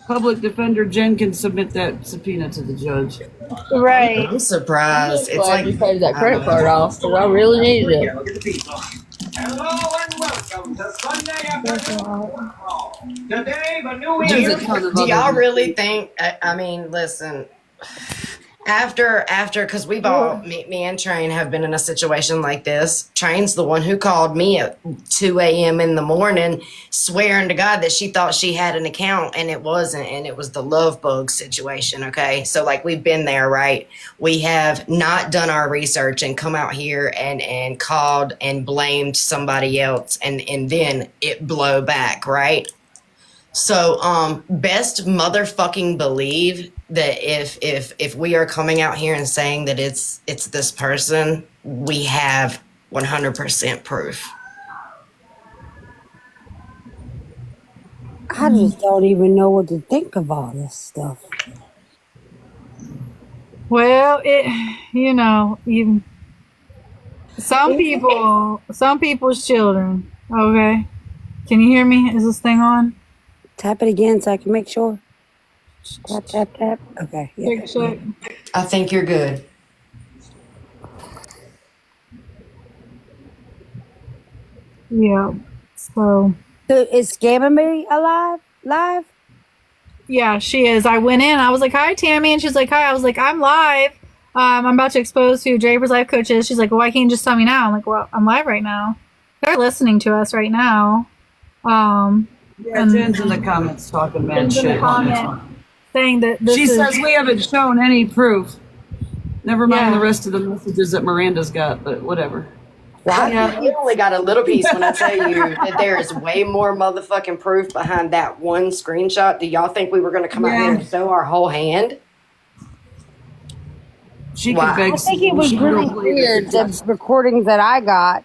Public defender Jen can submit that subpoena to the judge. Right. I'm surprised. It's like you paid that credit card off because I really needed it. Hello and welcome to Sunday afternoon football. Today, the new do y'all really think? I mean, listen. After, because we've all, me and Train have been in a situation like this. Train's the one who called me at 2 a.m. in the morning, swearing to God that she thought she had an account and it wasn't, and it was the love bug situation. Okay, so like we've been there, right? We have not done our research and come out here and called and blamed somebody else, and then it blow back, right? So, best motherfucking believe that if we are coming out here and saying that it's this person, we have 100% proof. I just don't even know what to think of all this stuff. Well, even some people's children. Okay, can you hear me? Is this thing on? Tap it again so I can make sure. Tap, tap, tap. Okay. Yeah. Check. I think you're good. Yeah. So is Scamming Me alive? Live? Yeah, she is. I went in. I was like, "Hi, Tammy," and she's like, "Hi." I was like, "I'm live. I'm about to expose who Draper's life coach is." She's like, "Well, why can't you just tell me now?" I'm like, "Well, I'm live right now. They're listening to us right now." Yeah, Jen's in the comments talking mad shit. Saying that she says we haven't shown any proof. Never mind the rest of the messages that Miranda's got, but whatever. Well, you only got a little piece when I tell you that there is way more motherfucking proof behind that one screenshot. Do y'all think we were going to come out here and show our whole hand? I think it was really weird, the recordings that I got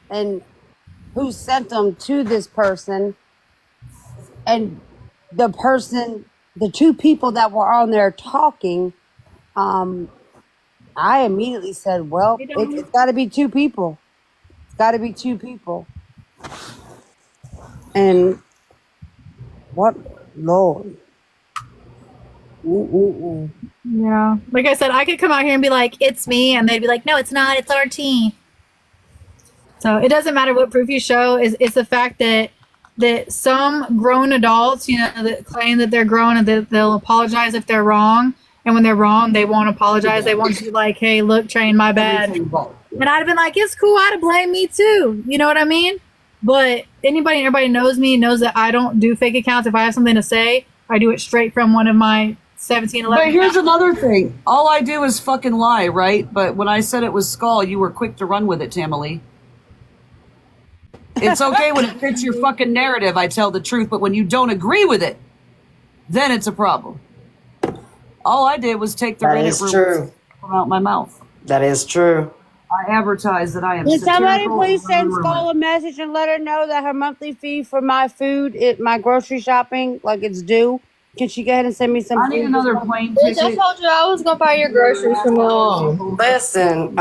and who sent them to this person. And the two people that were on there talking, I immediately said, well, it's got to be two people. It's got to be two people. And what, Lord. Yeah. Like I said, I could come out here and be like, "It's me," and they'd be like, "No, it's not. It's RT." So it doesn't matter what proof you show. It's the fact that some grown adults, that claim that they're grown and that they'll apologize if they're wrong. And when they're wrong, they won't apologize. They want to be like, "Hey, look, Train, my bad." And I'd have been like, "It's cool. I'd have blamed me too." You know what I mean? But everybody knows me, knows that I don't do fake accounts. If I have something to say, I do it straight from one of my 17, 11. But here's another thing. All I do is fucking lie, right? But when I said it was Skull, you were quick to run with it, Tamalee. It's okay when it fits your fucking narrative, I tell the truth. But when you don't agree with it, then it's a problem. All I did was take the Reddit rumors out my mouth. That is true. I advertise that I am. Can somebody please send Skull a message and let her know that her monthly fee for my food, my grocery shopping, like it's due? Can she go ahead and send me some? I need another plane ticket. I told you I was gonna buy your groceries from now on. Listen,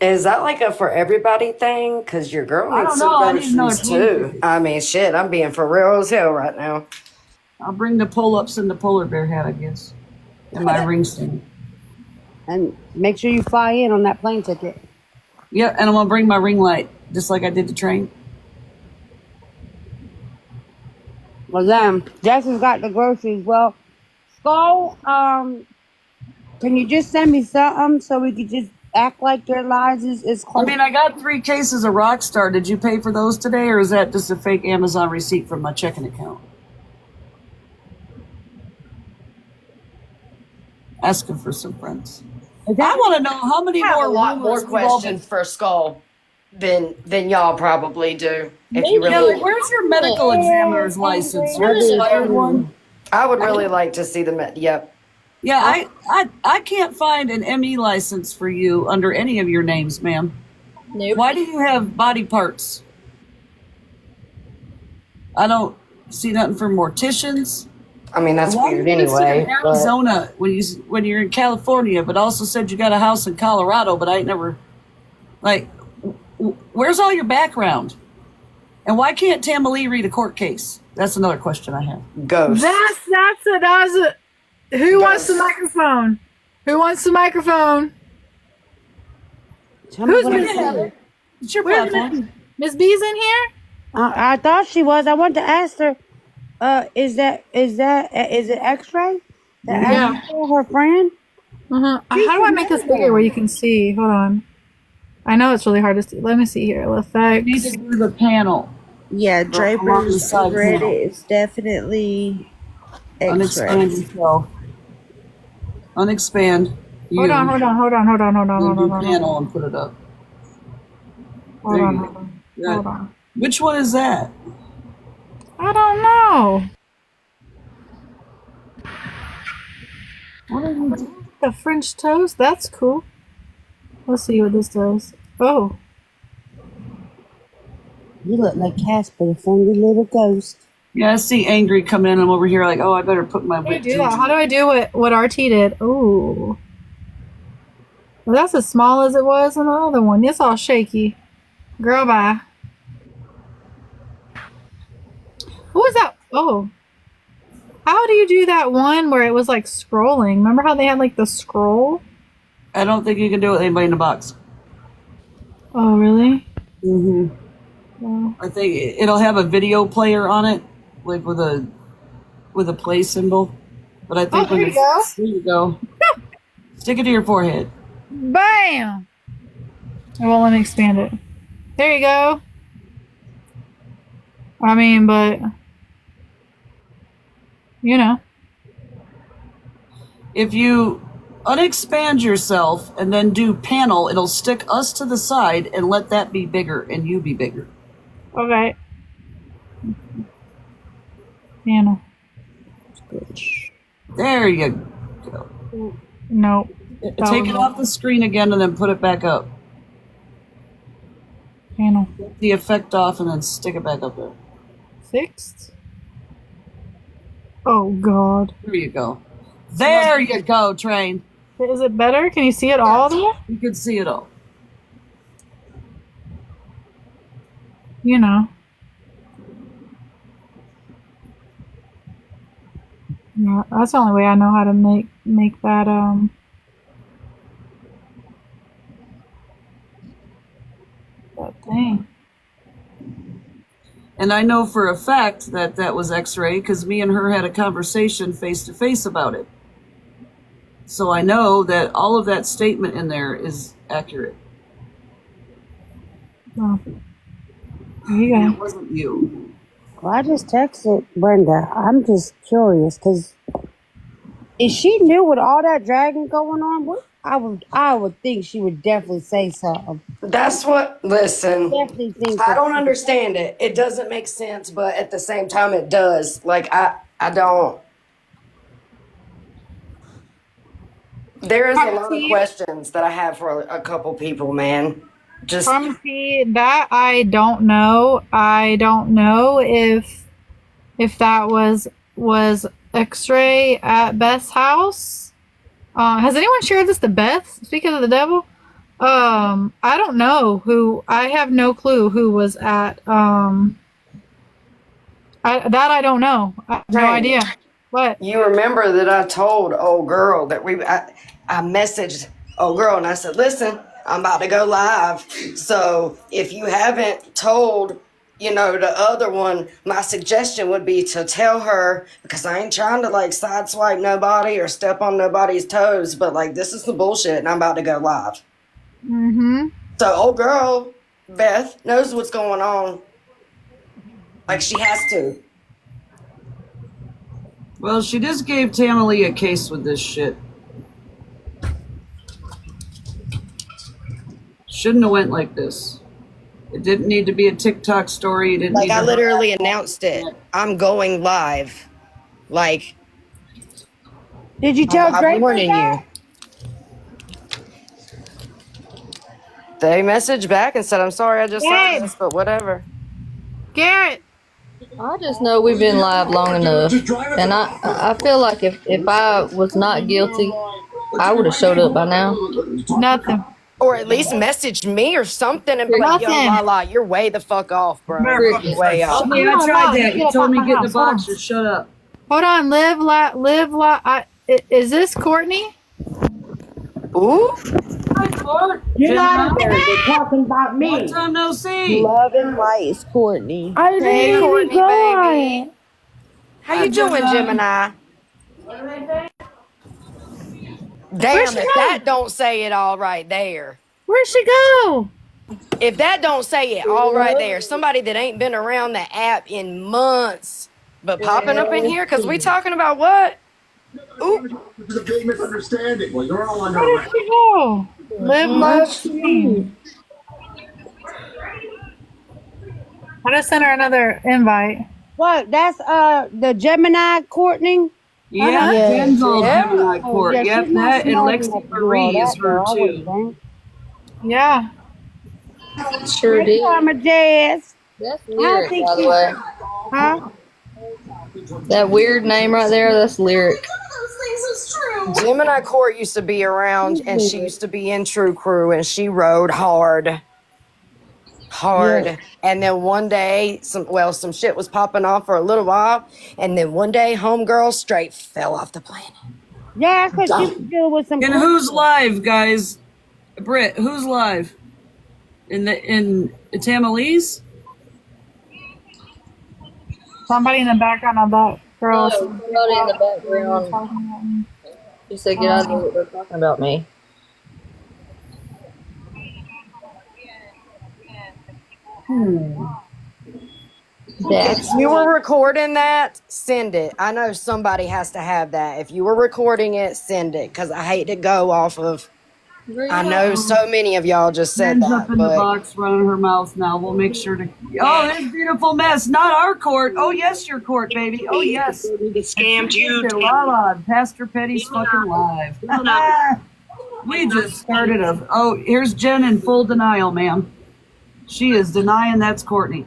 is that like a for everybody thing? Because your girl needs some groceries too. I mean, shit, I'm being for real as hell right now. I'll bring the pull-ups and the polar bear hat, I guess, and my ring stand. And make sure you fly in on that plane ticket. Yeah, and I'm gonna bring my ring light, just like I did the train. Well, then, Jackson's got the groceries. Well, Skull, can you just send me something so we could just act like their lives is close? I mean, I got 3 cases of Rockstar. Did you pay for those today, or is that just a fake Amazon receipt from my checking account? Asking for some friends. I want to know how many more. A lot more questions for Skull than y'all probably do. If you really, where's your medical examiner's license? Where's the one? I would really like to see the Yep. Yeah, I can't find an ME license for you under any of your names, ma'am. Nope. Why do you have body parts? I don't see nothing for morticians. I mean, that's Why weird you listed anyway. in Arizona when you're in California, but also said you got a house in Colorado, but I ain't never. Where's all your background? And why can't Tamalee read a court case? That's another question I have. Ghost. That's it. Who wants the microphone? Who wants the microphone? Who's Miss Heather? It's your Where's platform. Miss B's in here? I thought she was. I wanted to ask her. Is it X-ray? Yeah. Her friend. How do I make this bigger where you can see? Hold on. I know it's really hard to see. Let me see here. Effects. You need to do the panel. Yeah, along the Draper's side Reddit panel. is definitely X-ray. Unexpand yourself. Unexpand. Hold on. Then do panel and put it up. Hold There on. you Hold go. on. Yeah. Hold on. Which one is that? I don't know. What are you doing? The French toast? That's cool. Let's see what this does. Oh. You look like Casper, the friendly little ghost. Yeah, I see Angry coming in. I'm over here like, oh, I better put my How do I wit do to that? it. How do I do what RT did? Ooh. Well, that's as small as it was in the other one. It's all shaky. Girl, bye. What was that? Oh. How do you do that one where it was like scrolling? Remember how they had like the scroll? I don't think you can do it with anybody in the box. Oh, really? Mm-hmm. Well, I think it'll have a video player on it, like with a play symbol. But I think there you go. There you go. Stick it to your forehead. bam! Oh, well, let me expand it. There you go. I mean, but you know. If you unexpand yourself and then do panel, it'll stick us to the side and let that be bigger and you be bigger. Okay. Panel. There you go. Nope. Take it off the screen again and then put it back up. Panel. Take the effect off and then stick it back up there. Fixed. Oh God. There you go. There you go, Train. Is it better? Can you see it all there? You can see it all. You know. Yeah, that's the only way I know how to make that that thing. And I know for a fact that that was X-ray because me and her had a conversation face to face about it. So I know that all of that statement in there is accurate. Oh. There you And go. it wasn't you. Well, I just texted Brenda. I'm just curious because if she knew with all that dragon going on, I would think she would definitely say something. That's what, listen, Definitely think I that. don't understand it. It doesn't make sense, but at the same time it does. Like, I don't. There is a lot of questions that I have for a couple people, man. Just Pharmacy, that I don't know. I don't know if that was X-ray at Beth's house. Has anyone shared this to Beth? Speaking of the devil, I don't know who. I have no clue who was at. I don't know. I have no Right. idea. What? you remember that I told old girl that I messaged old girl and I said, listen, I'm about to go live. So if you haven't told, the other one, my suggestion would be to tell her, because I ain't trying to like sideswipe nobody or step on nobody's toes, but like this is the bullshit and I'm about to go live. Mm-hmm. So old girl, Beth, knows what's going on. Like she has to. Well, she just gave Tamale a case with this shit. Shouldn't have went like this. It didn't need to be a TikTok story. It didn't Like need I to literally announced it. I'm going live. Like Did you tell I'm Draper warning that? you. They messaged back and said, I'm sorry I just said this, but whatever. Garrett. I just know we've been live long enough, and I feel like if I was not guilty, I would have showed up by now. Nothing. Or at least message me or something and be like, yo, Nothing. Lala, you're way the fuck off, bro. Crickets. Way off. Okay, I tried that. You told me get in the boxers. Shut up. Hold on, is this Courtney? Ooh. Get out of there. They're talking about me. Long time no see. Love and lights, Courtney. Hey, Courtney, baby. How you doing, Gemini? Damn, if that don't say it all right there. Where'd she go? If that don't say it all right there, somebody that ain't been around the app in months, but popping up in here, because we talking about what? Ooh. This is a big misunderstanding. Well, you're all under Where did she go? Live, love, stream. I just sent her another invite. What? That's the Gemini Courtney? Yeah, Jen's old Gemini Court. Yeah, Yep, she's not that and smart enough Lexi to do Marie all is that, her though, I wouldn't too. think. Yeah. Sure did. Summer Jazz. That's Lyric, by the way. Huh? That weird name right there, that's Lyric. Gemini Court used to be around, and she used to be in True Crew, and she rode hard. Yeah. And then one day, some shit was popping off for a little while, and then one day, homegirl straight fell off the planet. Yeah, because she was dealing with some. And who's live, guys? Britt, who's live? In Tamalese? Somebody in the background of that girl. No, somebody in the background. She said, get out of here, they're talking about me. If you were recording that, send it. I know somebody has to have that. If you were recording it, send it, because I hate to go off of. I know so many of y'all just said Jen's that, up in the but box running her mouth now. We'll make sure to. Oh, this beautiful mess. Not our court. Oh, yes, your court, baby. Oh, yes. Scammed you. Lala, Pastor Petty's fucking live. We just started a. Oh, here's Jen in full denial, ma'am. She is denying that's Courtney.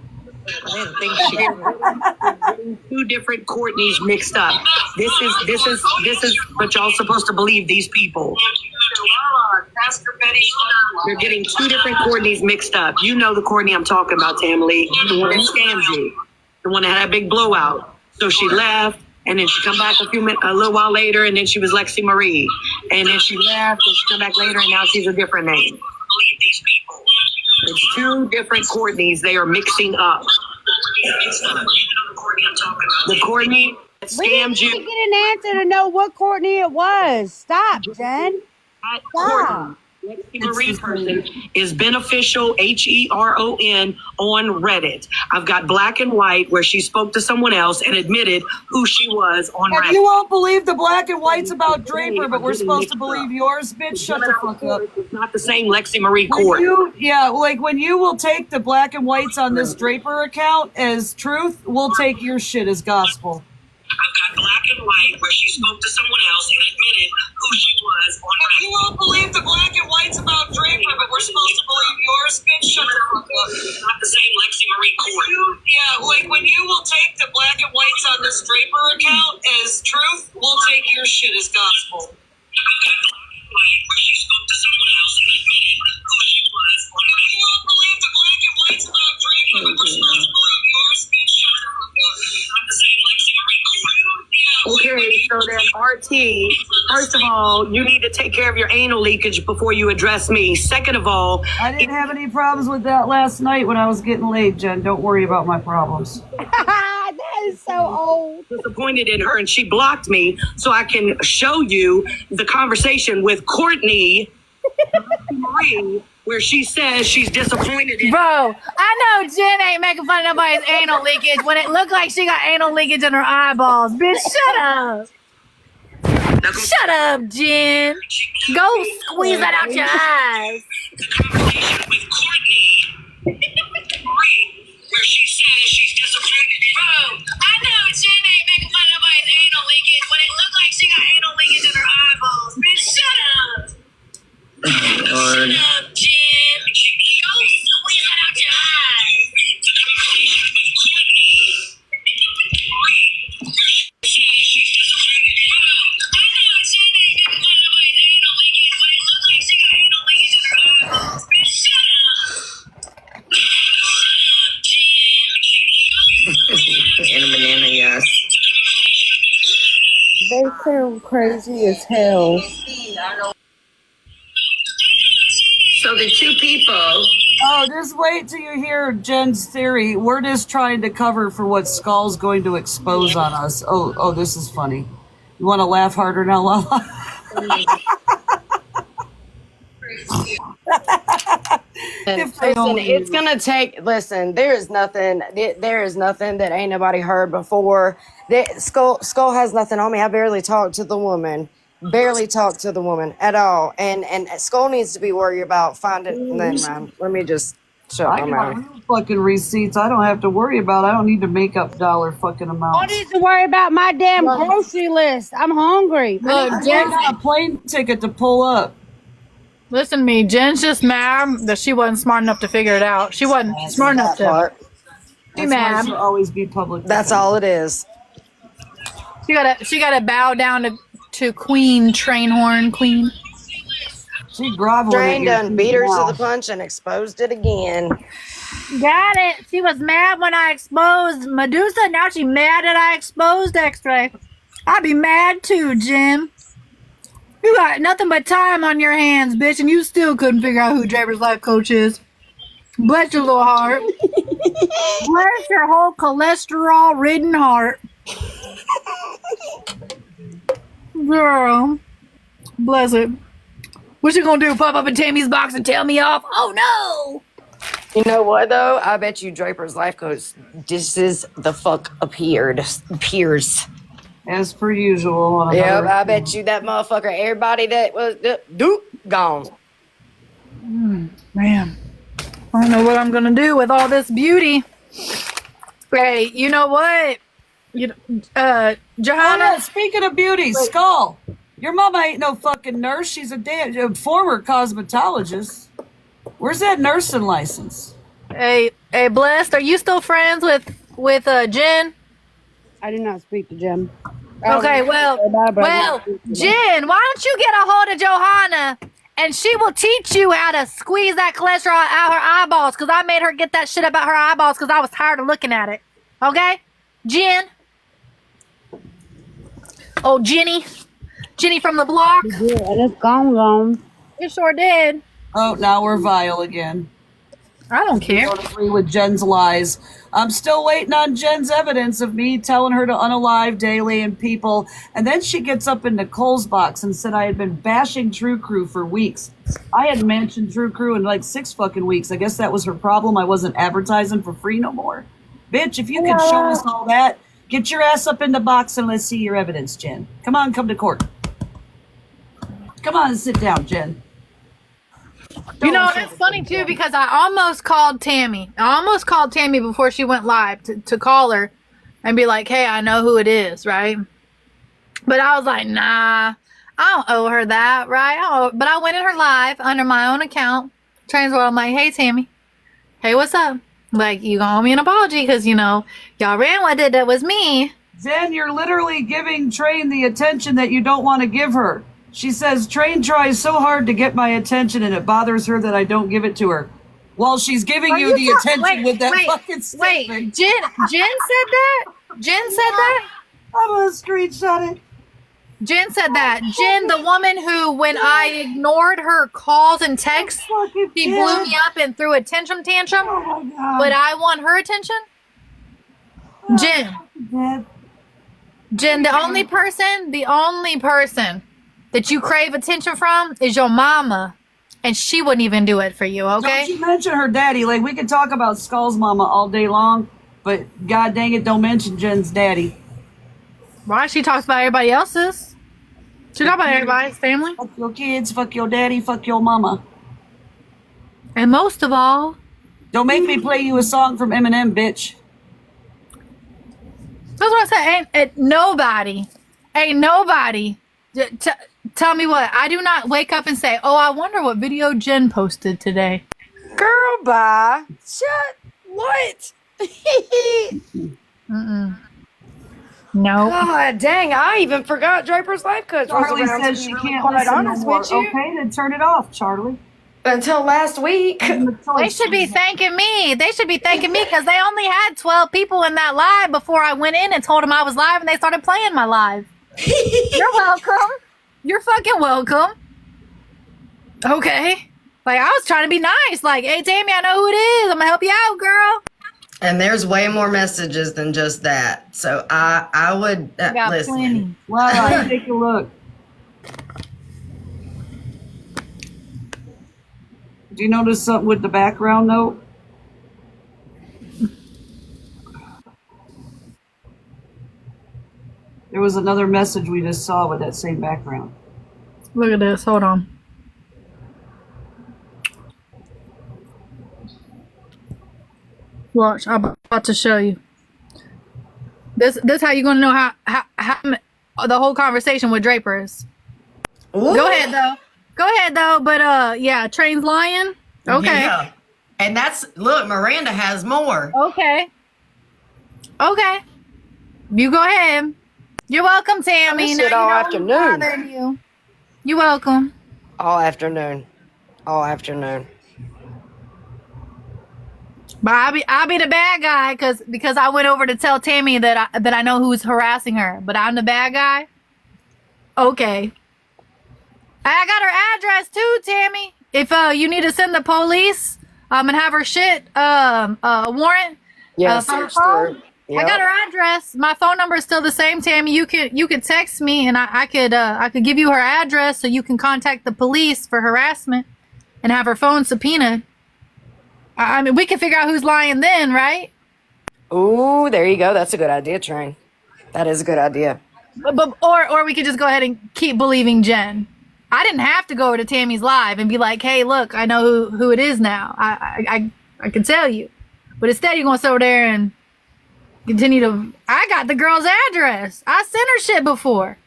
I didn't think she did. Two different Courtneys mixed up. This is what y'all supposed to believe these people. They're getting two different Courtneys mixed up. You know the Courtney I'm talking about, Tammy, the one that scams you, the one that had that big blowout. So she left, and then she come back a little while later, and then she was Lexi Marie, and then she left, and she come back later, and now she's a different name. Believe these people. It's two different Courtneys they are mixing up. The Courtney that We didn't scammed even you. get an answer to know what Courtney it was. Stop, Jen. That Stop. Courtney, Lexi Marie person is beneficial HERON on Reddit. I've got black and white where she spoke to someone else and admitted who she was on And Reddit. you won't believe the black and whites about Draper, but we're supposed to believe yours, bitch. Shut the fuck up. It's not the same Lexi Marie When Court. when you will take the black and whites on this Draper account as truth, we'll take your shit as gospel. I've got black and white where she spoke to someone else and admitted who she was on Reddit. You won't believe the black and whites about Draper, but we're supposed to believe yours, bitch. Shut the fuck up. It's not the same Lexi Marie Court. When you will take the black and whites on this Draper account as truth, we'll take your shit as gospel. I've got black and white where she spoke to someone else and admitted who she was on Reddit. You won't believe the black and whites about Draper, but we're supposed to believe yours, bitch. Shut the fuck up. It's not the same Lexi Marie Court. Okay, so then RT, first of all, you need to take care of your anal leakage before you address me. Second of all, I didn't have any problems with that last night when I was getting laid, Jen. Don't worry about my problems. That is so old. disappointed in her and she blocked me so I can show you the conversation with Courtney Marie where she says she's disappointed in Bro, I know Jen ain't making fun of nobody's anal leakage when it looked like she got anal leakage in her eyeballs. Bitch, shut up. Shut up, Jen. Go squeeze that out your eyes. the conversation with Courtney Marie where she says she's disappointed in Bro, I know Jen ain't making fun of nobody's anal leakage when it looked like she got anal leakage in her eyeballs. Bitch, shut up. Shut up, Jen. Go squeeze that out your eyes. the conversation with Courtney Marie where she says she's disappointed in I know Jen ain't making fun of nobody's anal leakage when it looked like she got anal leakage in her eyeballs. They sound crazy as hell. So the two people. Oh, just wait till you hear Jen's theory. We're just trying to cover for what Skull's going to expose on us. Oh, this is funny. You want to laugh harder now, Lala? Listen, it's gonna take. Listen, there is nothing that ain't nobody heard before. Skull has nothing on me. I barely talked to the woman at all. And Skull needs to be worried about finding. Let me just shut I my got mouth. real fucking receipts. I don't have to worry about. I don't need to make up dollar fucking I amounts. need to worry about my damn grocery list. I'm hungry. Look, I Jen, got a plane ticket to pull up. listen to me. Jen's just mad that she wasn't smart enough to figure it out. She wasn't smart enough to. Part. She That's why mad. she'll always be public. That's all it is. She gotta bow down to Queen Trainhorn Queen. She groveled. Train done beat her to the punch and exposed it again. Got it. She was mad when I exposed Medusa. Now she mad that I exposed X-Ray. I'd be mad too, Jim. You got nothing but time on your hands, bitch, and you still couldn't figure out who Draper's life coach is. Bless your little heart. Bless your whole cholesterol-ridden heart. Girl. Bless it. What you gonna do? Pop up in Tammy's box and tell me off? Oh no! You know what though? I bet you Draper's life coach disses the fuck appears. As per usual. Yep, I bet you that motherfucker. Everybody that was gone. Man, I don't know what I'm gonna do with all this beauty. Hey, you know what? Johanna. Speaking of beauty, Skull, your mama ain't no fucking nurse. She's a former cosmetologist. Where's that nursing license? Hey, Blessed, are you still friends with Jen? I do not speak to Jim. Okay, well, Jen, why don't you get a hold of Johanna and she will teach you how to squeeze that cholesterol out her eyeballs, because I made her get that shit about her eyeballs because I was tired of looking at it. Okay? Jen? Oh, Jenny from the block. Yeah, and it's gone. You sure did. Oh, now we're vile again. I don't care. I don't agree with Jen's lies. I'm still waiting on Jen's evidence of me telling her to unalive Daily and people. And then she gets up in Nicole's box and said I had been bashing True Crew for weeks. I hadn't mentioned True Crew in like 6 fucking weeks. I guess that was her problem. I wasn't advertising for free no more. Bitch, if you can show us all that, get your ass up in the box and let's see your evidence, Jen. Come on, come to court. Come on and sit down, Jen. You know, that's funny too, because I almost called Tammy. Before she went live to call her and be like, hey, I know who it is, right? But I was like, nah, I don't owe her that, right? But I went in her live under my own account. Trains were, I'm like, hey, Tammy. Hey, what's up? Like, you gonna owe me an apology because, you know, y'all ran with it. That was me. Jen, you're literally giving Train the attention that you don't want to give her. She says, Train tries so hard to get my attention and it bothers her that I don't give it to her. While she's giving you the attention with that fucking statement. Wait, Jen said that? Jen said that? I'm going to screenshot it. Jen said that. Jen, the woman who, when I ignored her calls and texts, she blew me up and threw a tantrum. Oh my God. But I want her attention? Jen, the only person that you crave attention from is your mama. And she wouldn't even do it for you, okay? Don't you mention her daddy. Like, we could talk about Skull's mama all day long, but God dang it, don't mention Jen's daddy. Why? She talks about everybody else's. She talks about everybody's family. Fuck your kids, fuck your daddy, fuck your mama. And most of all, don't make me play you a song from Eminem, bitch. that's what I said. Ain't nobody. Tell me what. I do not wake up and say, oh, I wonder what video Jen posted today. Girl, bye. Shut. What? No. God dang, I even forgot Draper's life coach was Charlie around. says she can't listen no more. Okay, then turn it off, Charlie. Until last week. They should be thanking me. Because they only had 12 people in that live before I went in and told them I was live and they started playing my live. You're welcome. You're fucking welcome. Okay. Like, I was trying to be nice. Like, hey, Tammy, I know who it is. I'm gonna help you out, girl. And there's way more messages than just that. So I would Got listen. plenty. Well, take a look. Do you notice something with the background note? There was another message we just saw with that same background. Look at this. Hold on. Watch. I'm about to show you. This how you're gonna know how the whole conversation with Draper is. Ooh. Go ahead though. But yeah, Train's lying. Okay. Yeah. And look, Miranda has more. Okay. You go ahead. You're welcome, Tammy. This shit all afternoon. You're welcome. All afternoon. But I'll be the bad guy because I went over to tell Tammy that I know who's harassing her. But I'm the bad guy. Okay. I got her address too, Tammy. If you need to send the police and have her shit warrant. Yeah, search through. Yep. I got her address. My phone number is still the same, Tammy. You could text me and I could give you her address so you can contact the police for harassment and have her phone subpoenaed. I mean, we can figure out who's lying then, right? Ooh, there you go. That's a good idea, Train. That is a good idea. Or we could just go ahead and keep believing Jen. I didn't have to go over to Tammy's live and be like, hey, look, I know who it is now. I can tell you. But instead, you're going to sit over there and continue to... I got the girl's address. I sent her shit before.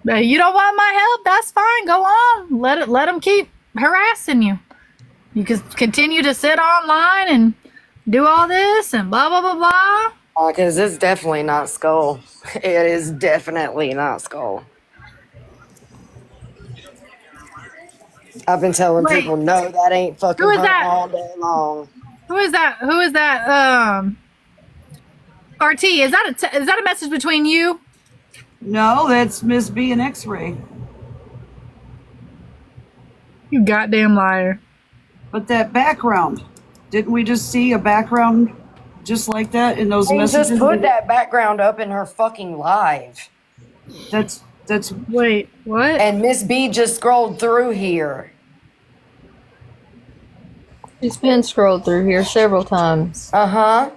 But you don't want my help? That's fine. Go on. Let them keep harassing you. You can continue to sit online and do all this and blah, blah, blah, blah. Because it's definitely not Skull. It is definitely not Skull. I've been telling people, no, that ain't fucking her all day long. Who is that? RT, is that a message between you? No, that's Miss B and X-Ray. You goddamn liar. But that background, didn't we just see a background just like that in those messages? Just put that background up in her fucking live. That's wait, what? And Miss B just scrolled through here. She's been scrolled through here several times. Uh-huh.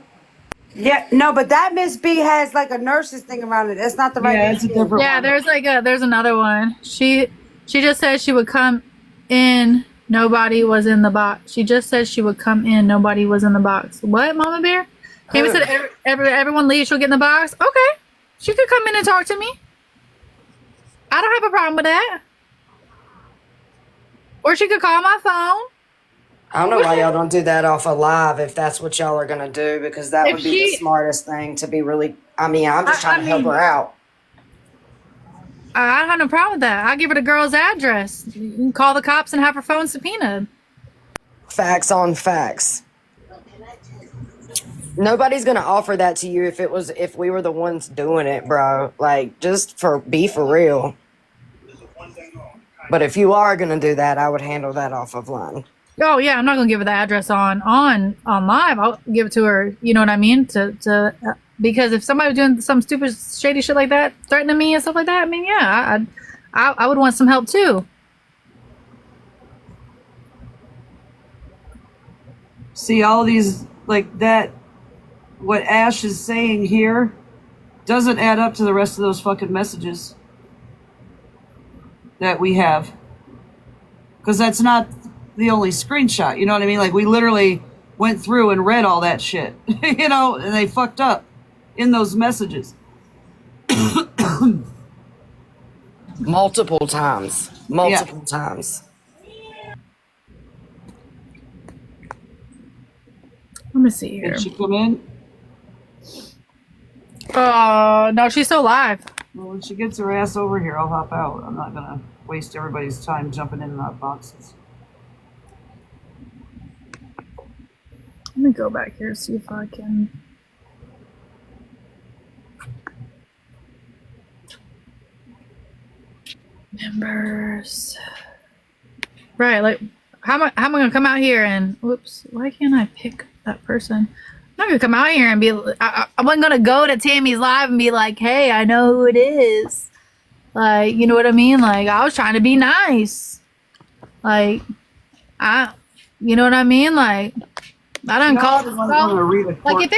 Yeah, no, but that Miss B has like a nurse's thing around it. That's not the right. Yeah, it's a different one. Yeah, there's another one. She just said she would come in. Nobody was in the box. She just said she would come in. Nobody was in the box. What, Mama Bear? Tammy said everyone leaves. She'll get in the box. Okay, she could come in and talk to me. I don't have a problem with that. Or she could call my phone. I don't know why y'all don't do that off of live if that's what y'all are going to do, because that would be the smartest thing to be really... I mean, I'm just trying to help her out. I don't have no problem with that. I'll give her the girl's address. You can call the cops and have her phone subpoenaed. Facts on facts. Nobody's going to offer that to you if we were the ones doing it, bro. Like, just be for real. But if you are going to do that, I would handle that off of line. Oh yeah, I'm not gonna give her the address on live. I'll give it to her. You know what I mean? Because if somebody was doing some stupid, shady shit like that, threatening me and stuff like that, I mean, yeah, I would want some help too. See, all these like that. What Ash is saying here doesn't add up to the rest of those fucking messages that we have, because that's not the only screenshot. You know what I mean? Like, we literally went through and read all that shit, you know, and they fucked up in those messages. Multiple times. Let me see here. Did she come in? No, she's still live. Well, when she gets her ass over here, I'll hop out. I'm not gonna waste everybody's time jumping in and out of boxes. Let me go back here, see if I can. Members. Right, like how am I gonna come out here and whoops, why can't I pick that person? I'm not gonna come out here and be I'm gonna go to Tammy's live and be like, hey, I know who it is. Like, you know what I mean? Like, I was trying to be nice. Like, you know what I mean? Like, I don't call it Skull. Like,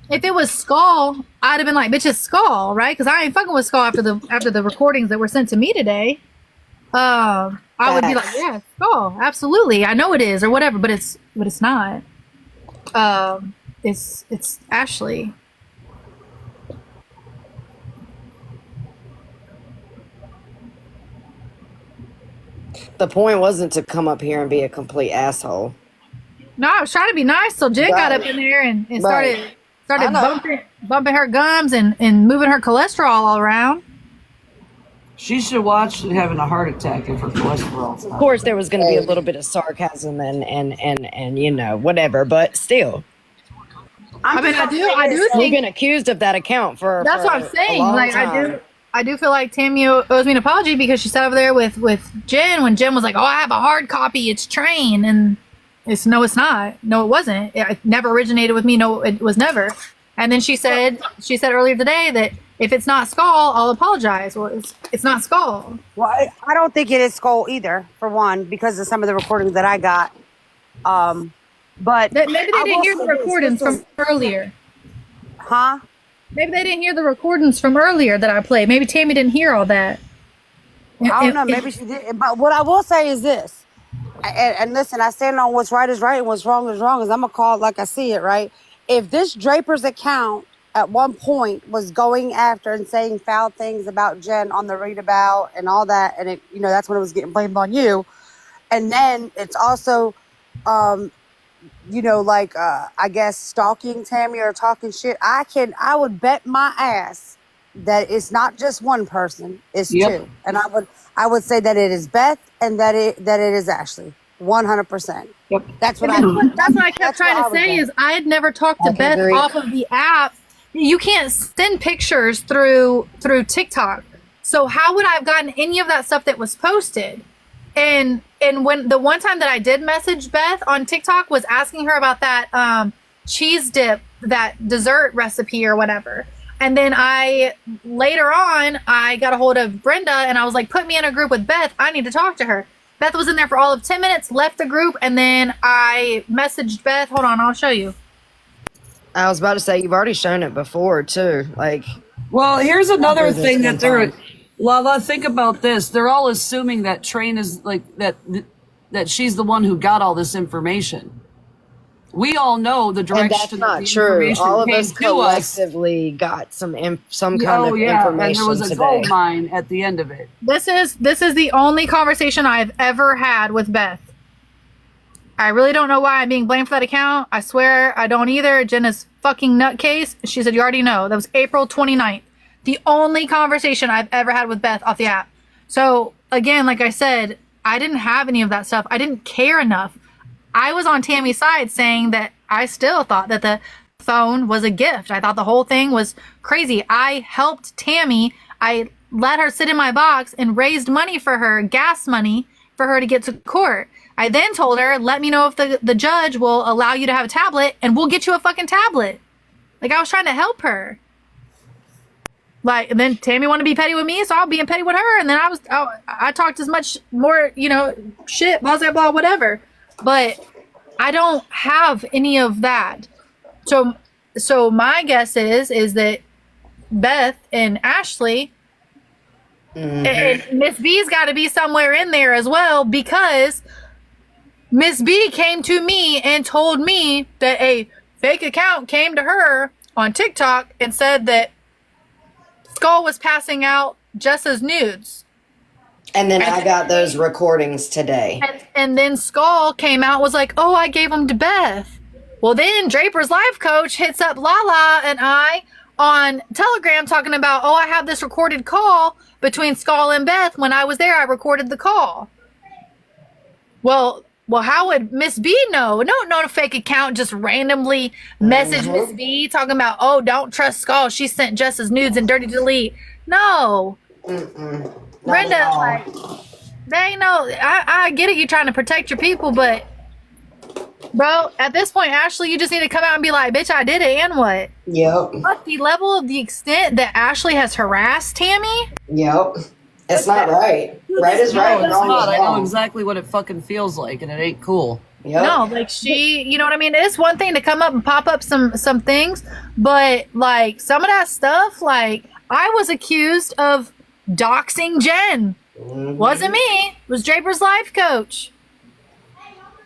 if it was Skull, I'd have been like, bitch, it's Skull, right? Because I ain't fucking with Skull after the recordings that were sent to me today. I would be like, yeah, Skull, absolutely, I know it is, or whatever, but it's not. It's Ashley. The point wasn't to come up here and be a complete asshole. No, I was trying to be nice, so Jen got up in there and started bumping her gums and moving her cholesterol all around. She should watch having a heart attack if her cholesterol. Of course, there was going to be a little bit of sarcasm and you know, whatever, but still. I do think we've been accused of that account for. That's what I'm saying. Like time. I do feel like Tammy owes me an apology because she sat over there with Jen when Jen was like, "Oh, I have a hard copy. It's Train," and it's not. No, it wasn't. It never originated with me. No, it was never. And then she said earlier today that if it's not Skull, I'll apologize. Well, it's not Skull. Well, I don't think it is Skull either. For one, because of some of the recordings that I got. But maybe they didn't hear the recordings from earlier. Huh? Maybe they didn't hear the recordings from earlier that I played. Maybe Tammy didn't hear all that. I don't know. Maybe she did. But what I will say is this. And listen, I stand on what's right is right and what's wrong is wrong. Is I'm going to call it like I see it, right? If this Draper's account at one point was going after and saying foul things about Jen on the read about and all that, and that's when it was getting blamed on you. And then it's also, I guess stalking Tammy or talking shit. I would bet my ass that it's not just one person, it's two. And I would say that it is Beth and that it is Ashley. 100%. Yep. That's what I kept trying to say is I had never talked to Beth off of the app. You can't send pictures through TikTok. So how would I have gotten any of that stuff that was posted? And when the one time that I did message Beth on TikTok was asking her about that cheese dip, that dessert recipe or whatever. And then later on, I got a hold of Brenda and I was like, put me in a group with Beth. I need to talk to her. Beth was in there for all of 10 minutes, left the group, and then I messaged Beth. Hold on, I'll show you. I was about to say, you've already shown it before, too. Well, here's another thing that they're... Lala, think about this. They're all assuming that Train is that she's the one who got all this information. We all know the direction. And that's not true. All of us collectively got some kind of information. And there was a gold mine at the end of it. This is the only conversation I've ever had with Beth. I really don't know why I'm being blamed for that account. I swear I don't either. Jenna's fucking nutcase. She said, you already know. That was April 29th. The only conversation I've ever had with Beth off the app. So again, like I said, I didn't have any of that stuff. I didn't care enough. I was on Tammy's side saying that I still thought that the phone was a gift. I thought the whole thing was crazy. I helped Tammy. I let her sit in my box and raised money for her, gas money for her to get to court. I then told her, let me know if the judge will allow you to have a tablet and we'll get you a fucking tablet. Like, I was trying to help her. Like, and then Tammy wanted to be petty with me, so I'll be petty with her. And then I talked as much more, shit, blah, blah, blah, whatever. But I don't have any of that. So my guess is that Beth and Ashley and Miss B's got to be somewhere in there as well, because Miss B came to me and told me that a fake account came to her on TikTok and said that Skull was passing out Jessa's nudes. And then I got those recordings today. And then Skull came out, was like, oh, I gave them to Beth. Well, then Draper's life coach hits up Lala and I on Telegram talking about, oh, I have this recorded call between Skull and Beth. When I was there, I recorded the call. Well, how would Miss B know? No fake account just randomly message Miss B talking about, oh, don't trust Skull. She sent Jessa's nudes and dirty delete. No. Not at Brenda, all. like, they ain't no. I get it. You're trying to protect your people, but bro, at this point, Ashley, you just need to come out and be like, "Bitch, I did it," and what? Yep. But the level of the extent that Ashley has harassed Tammy. Yep. It's not right. Right is right. No, it's Wrong not. is I know wrong. exactly what it fucking feels like, and it ain't cool. Yep. No, like you know what I mean? It's one thing to come up and pop up some things, but like some of that stuff, like I was accused of doxing Jen. Mhm. Wasn't me. It was Draper's life coach.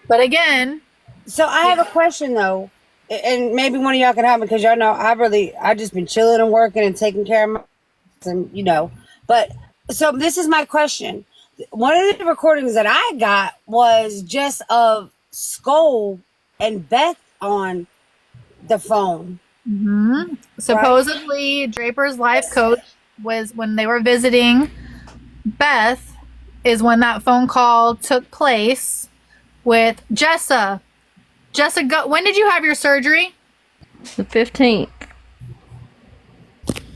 But again, So I have a question though, and maybe one of y'all can help me because y'all know I just been chilling and working and taking care of my, and But so this is my question. One of the recordings that I got was just of Skull and Beth on the phone. supposedly Draper's life coach was when they were visiting Beth is when that phone call took place with Jessa. Jessa, when did you have your surgery? The 15th.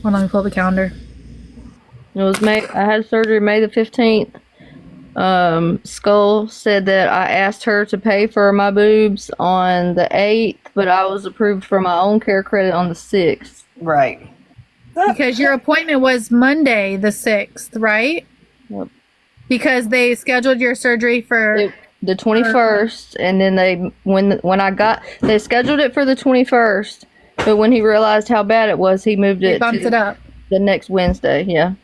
Hold on, let me pull up the calendar. It was May. I had surgery May the 15th. Skull said that I asked her to pay for my boobs on the 8th, but I was approved for my own care credit on the 6th. Right. Because your appointment was Monday the 6th, right? Yep. Because they scheduled your surgery for The 21st, and then they scheduled it for the 21st, but when he realized how bad it was, he moved they it bumped to it up. the next Wednesday. Yeah.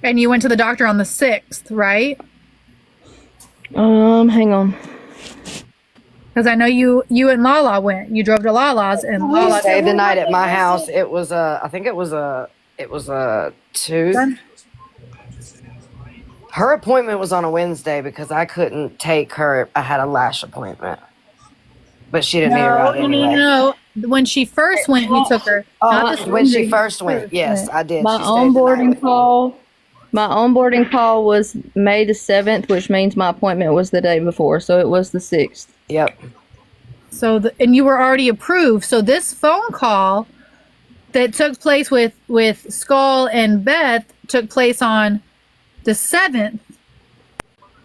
And you went to the doctor on the 6th, right? Hang on. Because I know you and Lala went. You drove to Lala's and We Lala stayed the night at my house. It was I think it was a tooth. Her appointment was on a Wednesday because I couldn't take her. I had a lash appointment, but she didn't need her out anyway. No. When she first went, you took her. Not this When she Wednesday. first went, yes, I did. My She stayed the night onboarding with me. call. My onboarding call was May the 7th, which means my appointment was the day before, so it was the 6th. Yep. So and you were already approved. So this phone call that took place with Skull and Beth took place on the 7th,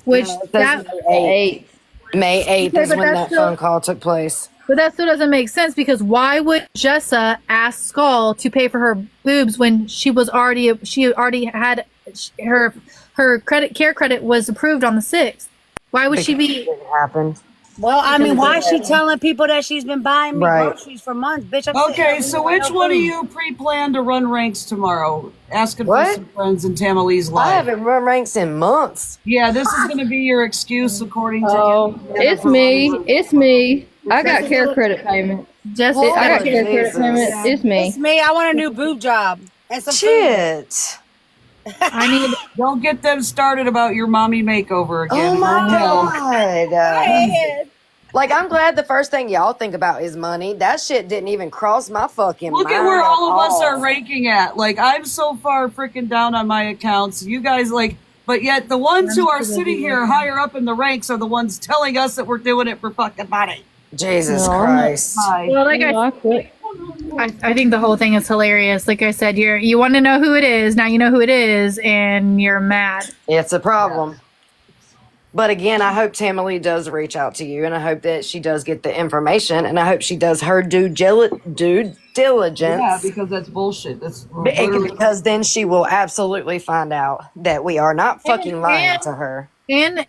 which No, it says that May 8th. May 8th Okay, is but when that's that still- phone call took place. but that still doesn't make sense because why would Jessa ask Skull to pay for her boobs when she already had her care credit was approved on the 6th? Why would she be? It didn't happen. Well, I mean, why is she telling people that she's been buying me Right. groceries for months, bitch? I'm sitting Okay, here so with which no one of food. you pre-planned to run ranks tomorrow? Asking What? for some friends in Tamalee's I live. haven't run ranks in months. Yeah, this is going to be your excuse, according to Oh, it's me. It's me. I got care credit payment. Just Well, I got Oh, care credit Jesus. payment. It's me. It's me. I want a new boob job and some food. Shit. I need. Don't get them started about your mommy makeover again. Oh my Hell. God. Like, I'm glad the first thing y'all think about is money. That shit didn't even cross my fucking Look mind. at where all of us at are ranking at. Like, I'm so far freaking down on my accounts. You guys, like, but yet the ones who are sitting here higher up in the ranks are the ones telling us that we're doing it for fucking money. Jesus No, I'm not- Christ. Well, like I quit. I think the whole thing is hilarious. Like I said, you want to know who it is. Now you know who it is, and you're mad. It's a problem. But again, I hope Tammy does reach out to you, and I hope that she does get the information, and I hope she does her due diligence. Yeah, because that's bullshit. That's literally- Because then she will absolutely find out that we are not fucking lying to her. And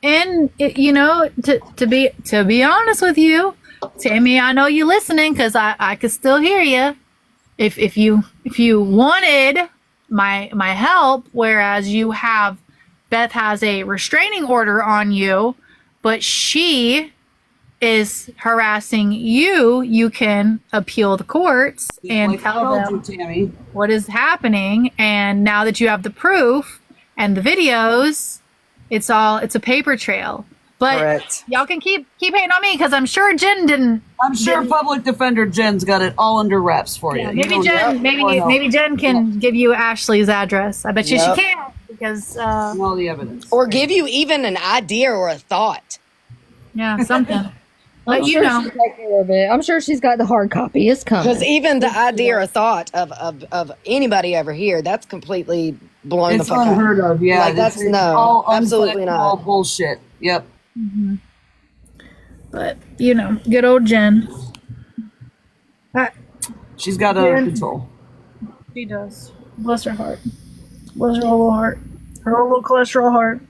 to be honest with you, Tammy, I know you listening because I could still hear you. If you wanted my help, whereas Beth has a restraining order on you, but she is harassing you, you can appeal the courts and like I tell told them you, Tammy. what is happening. And now that you have the proof and the videos, it's a paper trail. But Correct. y'all can keep hating on me because I'm sure Jen didn't. I'm sure Public Defender Jen's got it all under wraps for you. Maybe You don't Jen, know. Or no. maybe Jen can give you Ashley's address. I bet you Yep. she can because all the evidence. Or give you even an idea or a thought. yeah, something. But I'm you sure know, she'll take care of it. I'm sure she's got the hard copy. It's coming. Because even the idea or thought of anybody over here, that's completely blown It's the fuck unheard up. of. Yeah, Like, that's it's no, all absolutely all not. bullshit. Yep. But you know, good old Jen. She's got it under control. She does. Bless her heart. Bless her little heart. Her little cholesterol heart.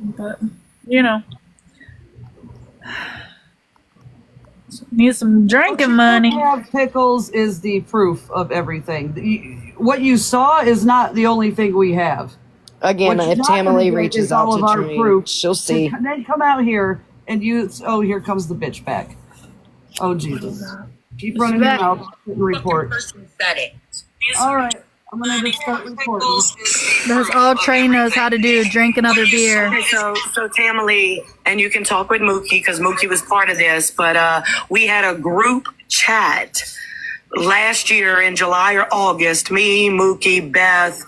But you know, need some drinking money. Have pickles is the proof of everything. What you saw is not the only thing we have. Again, What you're if not gonna Tammy get reaches is out all to of our Tree, proof. she'll see. Then come out here and oh, here comes the bitch back. Oh, Jesus. Keep running your mouth and report. All right. I'm going to just start recording. That's all Trey knows how to do, drink another beer. Okay, so Tammy, and you can talk with Mookie because Mookie was part of this, but we had a group chat last year in July or August. Me, Mookie, Beth,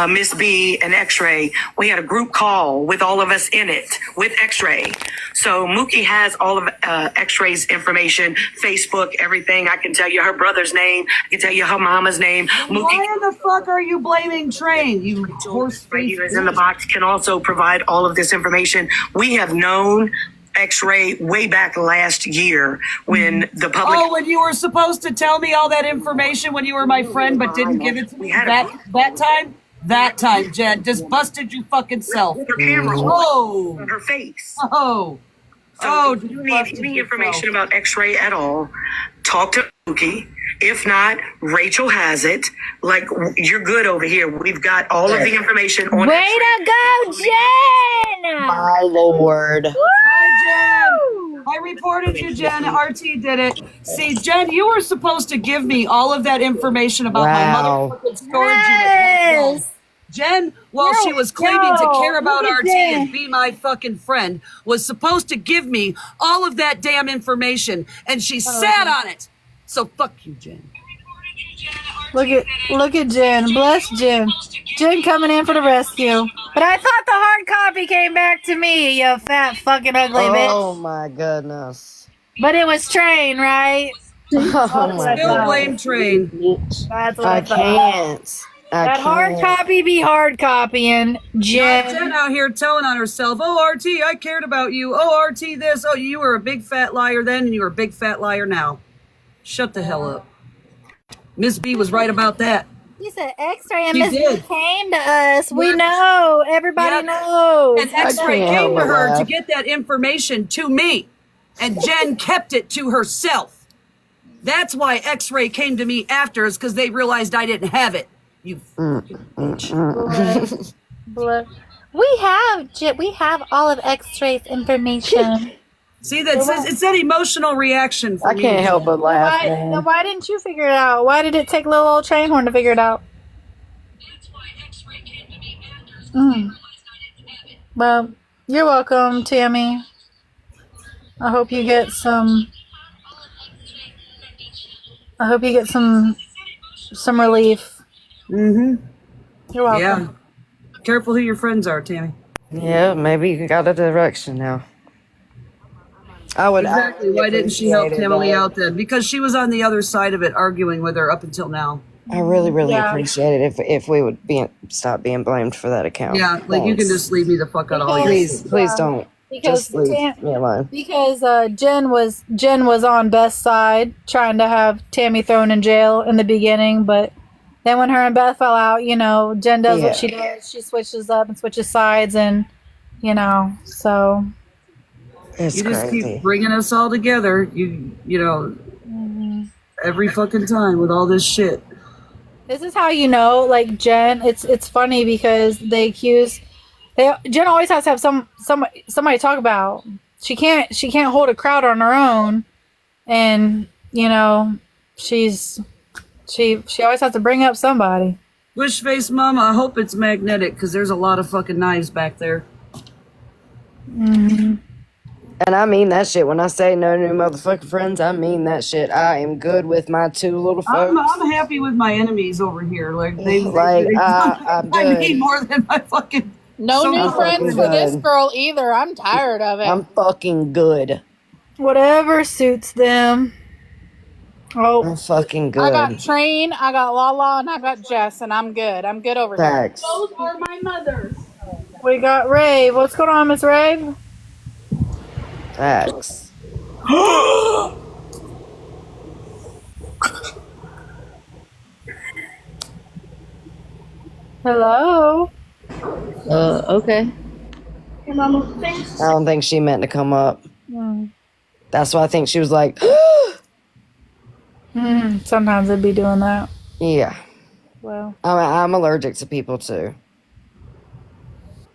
Miss B, and X-Ray. We had a group call with all of us in it with X-Ray. So Mookie has all of X-Ray's information, Facebook, everything. I can tell you her brother's name. I can tell you her mama's name. Mookie, Why in the fuck are you blaming Train? You horse right here is in the box, can also provide all of this information. We have known X-Ray way back last year when the public. Oh, when you were supposed to tell me all that information when you were my friend, but didn't give it to me that time? That time, Jen. Just busted your fucking self. Her camera on her face. Oh. So if you need any information about X-Ray at all, talk to Mookie. If not, Rachel has it. Like, you're good over here. We've got all of the information on Way X-Ray. to go, Jen! My Lord. Hi, Jen. I reported you, Jen. RT did it. See, Jen, you were supposed to give me all of that information about my motherfucking storage unit. Jen, while she was claiming to care about RT and be my fucking friend, was supposed to give me all of that damn information, and she sat on it. So fuck you, Jen. Look at Jen. Bless Jen. Jen coming in for the rescue. But I thought the hard copy came back to me, you fat fucking ugly bitch. Oh my goodness. But it was Train, right? Oh my Still God. blame Train. That's what I I thought. can't. That hard copy be hard copying, Jen. Jen out here telling on herself, oh, RT, I cared about you. Oh, RT, this. Oh, you were a big fat liar then, and you were a big fat liar now. Shut the hell up. Miss B was right about that. You said X-Ray and She Miss B did. came to us. We know. Everybody Yep. knows. And X-Ray can't came help to but her to laugh. get that information to me. And Jen kept it to herself. That's why X-Ray came to me after, is because they realized I didn't have it. You fucking bitch. We have all of X-Ray's information. See, that says it's that emotional reaction from I can't you. help but laugh, man. Why didn't you figure it out? Why did it take little old Trainhorn to figure it out? Well, you're welcome, Tammy. I hope you get some. I hope you get some relief. Mm-hmm. You're welcome. Yeah. Careful who your friends are, Tammy. Yeah, maybe you got a direction now. I would Exactly. Why didn't she help Tammy out then? Because she was on the other side of it, arguing with her up until now. I really appreciate it if we would stop being blamed for that account. Yeah, like you can just leave me the fuck out of all your Please don't. Because Just leave me alone. Because Jen was on Beth's side, trying to have Tammy thrown in jail in the beginning, but then when her and Beth fell out, you know, Jen does what she does. She switches up and switches sides, and you know, so It's you just crazy. keep bringing us all together. You know, every fucking time with all this shit. this is how you know, like Jen. It's funny because Jen always has to have somebody to talk about. She can't hold a crowd on her own, and you know, she always has to bring up somebody. Wish face mama, I hope it's magnetic because there's a lot of fucking knives back there. And I mean that shit. When I say no new motherfucking friends, I mean that shit. I am good with my two little folks. I'm happy with my enemies over here. Like I'm I'm I good. need more than my fucking. No So new I'm friends fucking for this good. girl either. I'm tired of it. I'm fucking good. Whatever suits them. Oh, I'm fucking I got good. Train, I got Lala, and I got Jess, and I'm good. I'm good over here. Facts. Those are my mothers. we got Rave. What's going on, Miss Rave? Facts. Hello. Okay. Your mama thinks. I don't think she meant to come up. Mm. That's why I think she was like, Sometimes it'd be doing that. yeah. Well, I'm allergic to people too.